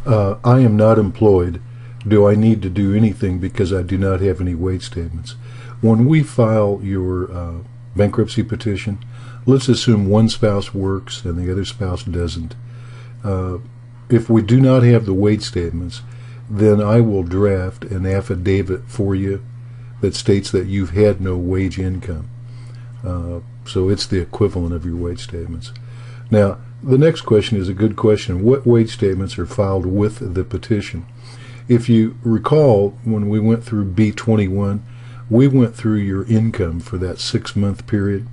I am not employed. Do I need to do anything because I do not have any wage statements? When we file your bankruptcy petition, let's assume one spouse works and the other spouse doesn't. If we do not have the wage statements, then I will draft an affidavit for you that states that you've had no wage income. So it's the equivalent of your wage statements. Now, the next question is a good question. What wage statements are filed with the petition? If you recall, when we went through B21, we went through your income for that 6-month period.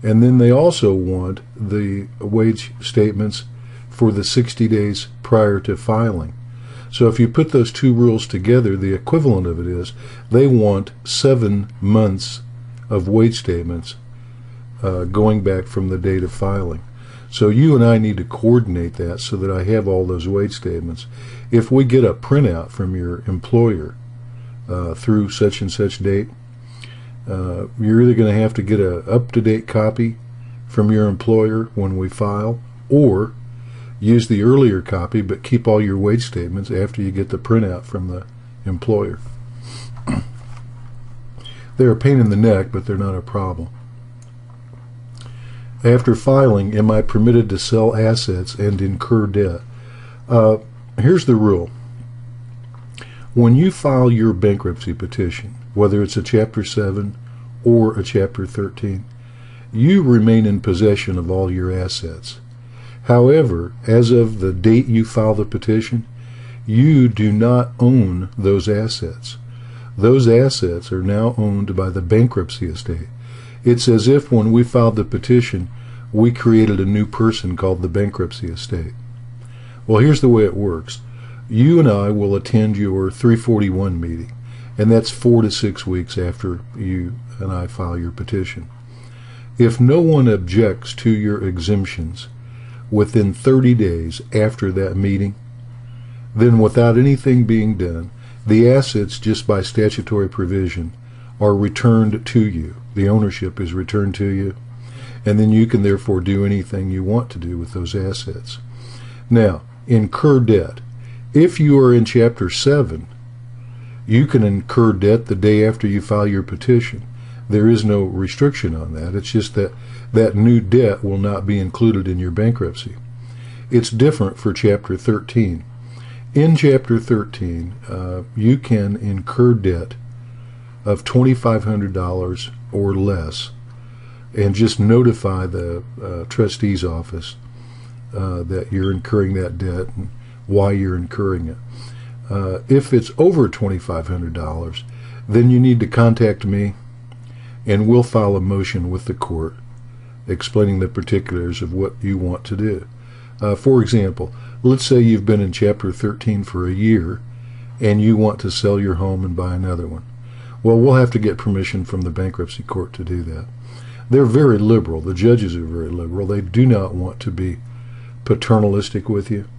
And then they also want the wage statements for the 60 days prior to filing. So if you put those two rules together, the equivalent of it is they want 7 months of wage statements going back from the date of filing. So you and I need to coordinate that so that I have all those wage statements. If we get a printout from your employer through such and such date, you're either going to have to get an up-to-date copy from your employer when we file, or use the earlier copy but keep all your wage statements after you get the printout from the employer. They're a pain in the neck, but they're not a problem. After filing, am I permitted to sell assets and incur debt? Here's the rule. When you file your bankruptcy petition, whether it's a Chapter 7 or a Chapter 13, you remain in possession of all your assets. However, as of the date you file the petition, you do not own those assets. Those assets are now owned by the bankruptcy estate. It's as if when we filed the petition, we created a new person called the bankruptcy estate. Well, here's the way it works. You and I will attend your 341 meeting, and that's 4 to 6 weeks after you and I file your petition. If no one objects to your exemptions within 30 days after that meeting, then without anything being done, the assets, just by statutory provision, are returned to you. The ownership is returned to you, and then you can therefore do anything you want to do with those assets. Now, incur debt. If you are in Chapter 7, you can incur debt the day after you file your petition. There is no restriction on that. It's just that that new debt will not be included in your bankruptcy. It's different for Chapter 13. In Chapter 13, you can incur debt of $2,500 or less and just notify the trustee's office that you're incurring that debt and why you're incurring it. If it's over $2,500, then you need to contact me and we'll file a motion with the court explaining the particulars of what you want to do. For example, let's say you've been in Chapter 13 for a year and you want to sell your home and buy another one. Well, we'll have to get permission from the bankruptcy court to do that. They're very liberal. The judges are very liberal. They do not want to be paternalistic with you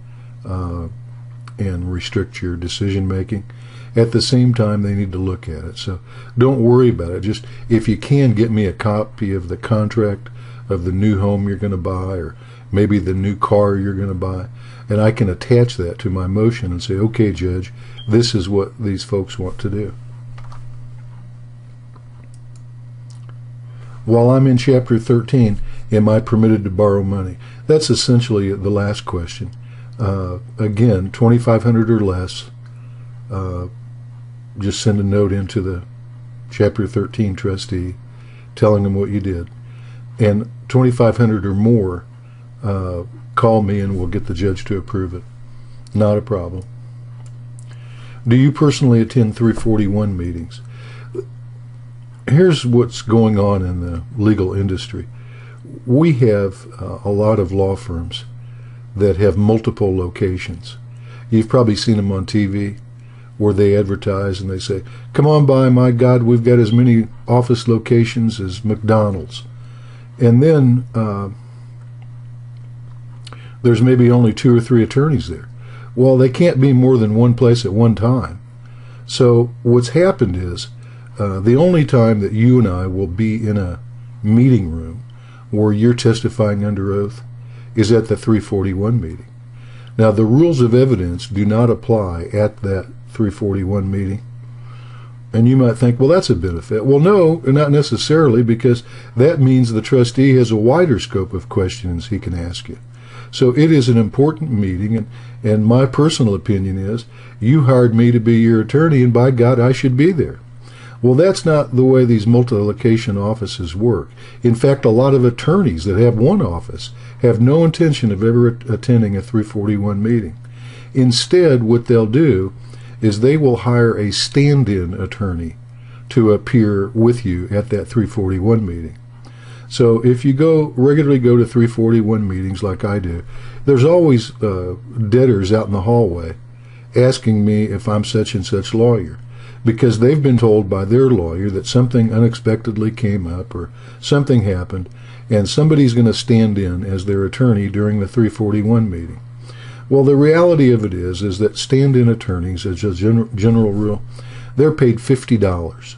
and restrict your decision making. At the same time, they need to look at it. So don't worry about it. Just, if you can, get me a copy of the contract of the new home you're going to buy, or maybe the new car you're going to buy, and I can attach that to my motion and say, okay, Judge, this is what these folks want to do. While I'm in Chapter 13, am I permitted to borrow money? That's essentially the last question. Again, $2,500 or less, just send a note into the Chapter 13 trustee telling them what you did. And $2,500 or more, call me and we'll get the judge to approve it. Not a problem. Do you personally attend 341 meetings? Here's what's going on in the legal industry. We have a lot of law firms that have multiple locations. You've probably seen them on TV where they advertise and they say, come on by, my God, we've got as many office locations as McDonald's. And then there's maybe only 2 or 3 attorneys there. Well, they can't be more than one place at one time. So what's happened is the only time that you and I will be in a meeting room where you're testifying under oath is at the 341 meeting. Now, the rules of evidence do not apply at that 341 meeting. And you might think, well, that's a benefit. Well, no, not necessarily, because that means the trustee has a wider scope of questions he can ask you. So it is an important meeting, and my personal opinion is, you hired me to be your attorney, and by God, I should be there. Well, that's not the way these multi-location offices work. In fact, a lot of attorneys that have one office have no intention of ever attending a 341 meeting. Instead, what they'll do is they will hire a stand-in attorney to appear with you at that 341 meeting. So if you regularly go to 341 meetings like I do, there's always debtors out in the hallway asking me if I'm such and such lawyer, because they've been told by their lawyer that something unexpectedly came up or something happened, and somebody's going to stand in as their attorney during the 341 meeting. Well, the reality of it is that stand-in attorneys, as a general rule, they're paid $50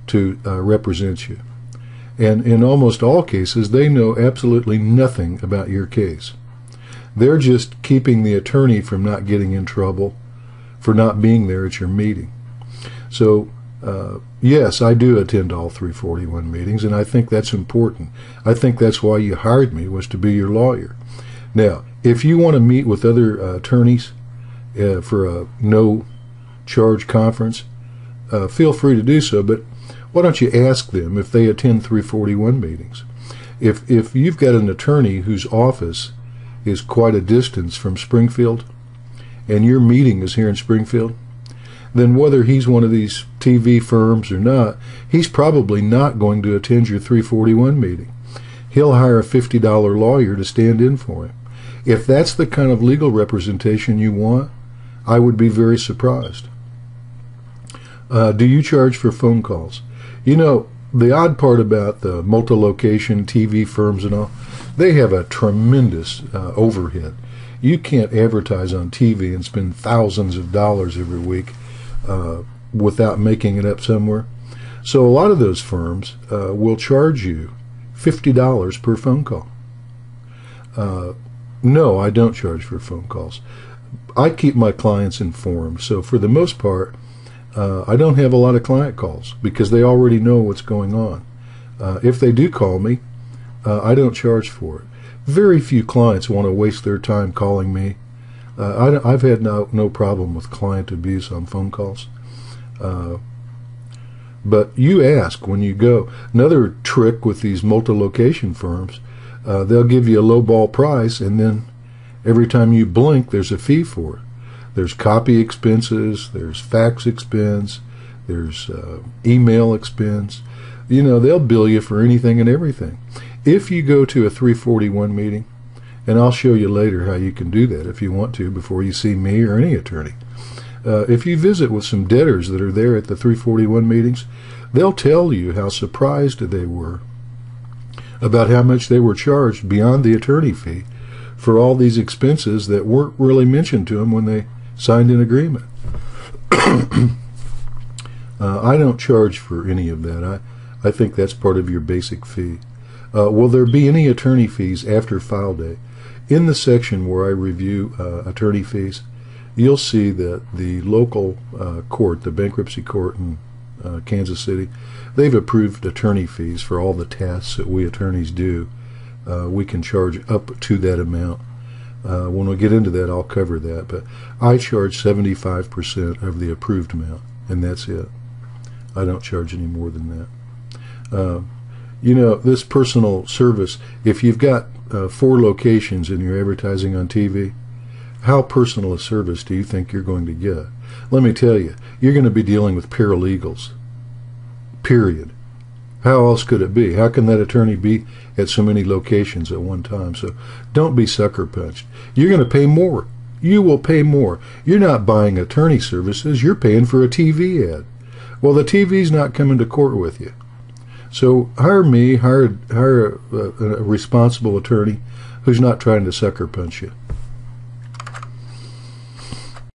to represent you. And in almost all cases, they know absolutely nothing about your case. They're just keeping the attorney from not getting in trouble for not being there at your meeting. So, yes, I do attend all 341 meetings, and I think that's important. I think that's why you hired me, was to be your lawyer. Now, if you want to meet with other attorneys for a no-charge conference, feel free to do so, but why don't you ask them if they attend 341 meetings? If you've got an attorney whose office is quite a distance from Springfield, and your meeting is here in Springfield, then whether he's one of these TV firms or not, he's probably not going to attend your 341 meeting. He'll hire a $50 lawyer to stand in for him. If that's the kind of legal representation you want, I would be very surprised. Do you charge for phone calls? You know, the odd part about the multi-location TV firms and all, they have a tremendous overhead. You can't advertise on TV and spend thousands of dollars every week without making it up somewhere. So a lot of those firms will charge you $50 per phone call. No, I don't charge for phone calls. I keep my clients informed, so for the most part, I don't have a lot of client calls because they already know what's going on. If they do call me, I don't charge for it. Very few clients want to waste their time calling me. I've had no problem with client abuse on phone calls. But you ask when you go. Another trick with these multi-location firms, they'll give you a low-ball price, and then every time you blink, there's a fee for it. There's copy expenses, there's fax expense, there's email expense. You know, they'll bill you for anything and everything. If you go to a 341 meeting, and I'll show you later how you can do that if you want to before you see me or any attorney. If you visit with some debtors that are there at the 341 meetings, they'll tell you how surprised they were about how much they were charged beyond the attorney fee for all these expenses that weren't really mentioned to them when they signed an agreement. I don't charge for any of that. I think that's part of your basic fee. Will there be any attorney fees after file date? In the section where I review attorney fees, you'll see that the local court, the bankruptcy court in Kansas City, they've approved attorney fees for all the tasks that we attorneys do. We can charge up to that amount. When we get into that, I'll cover that. But I charge 75% of the approved amount, and that's it. I don't charge any more than that. You know, this personal service, if you've got 4 locations and you're advertising on TV, how personal a service do you think you're going to get? Let me tell you, you're going to be dealing with paralegals. Period. How else could it be? How can that attorney be at so many locations at one time? So don't be sucker punched. You're going to pay more. You will pay more. You're not buying attorney services. You're paying for a TV ad. Well, the TV's not coming to court with you. So hire me, hire a responsible attorney who's not trying to sucker punch you.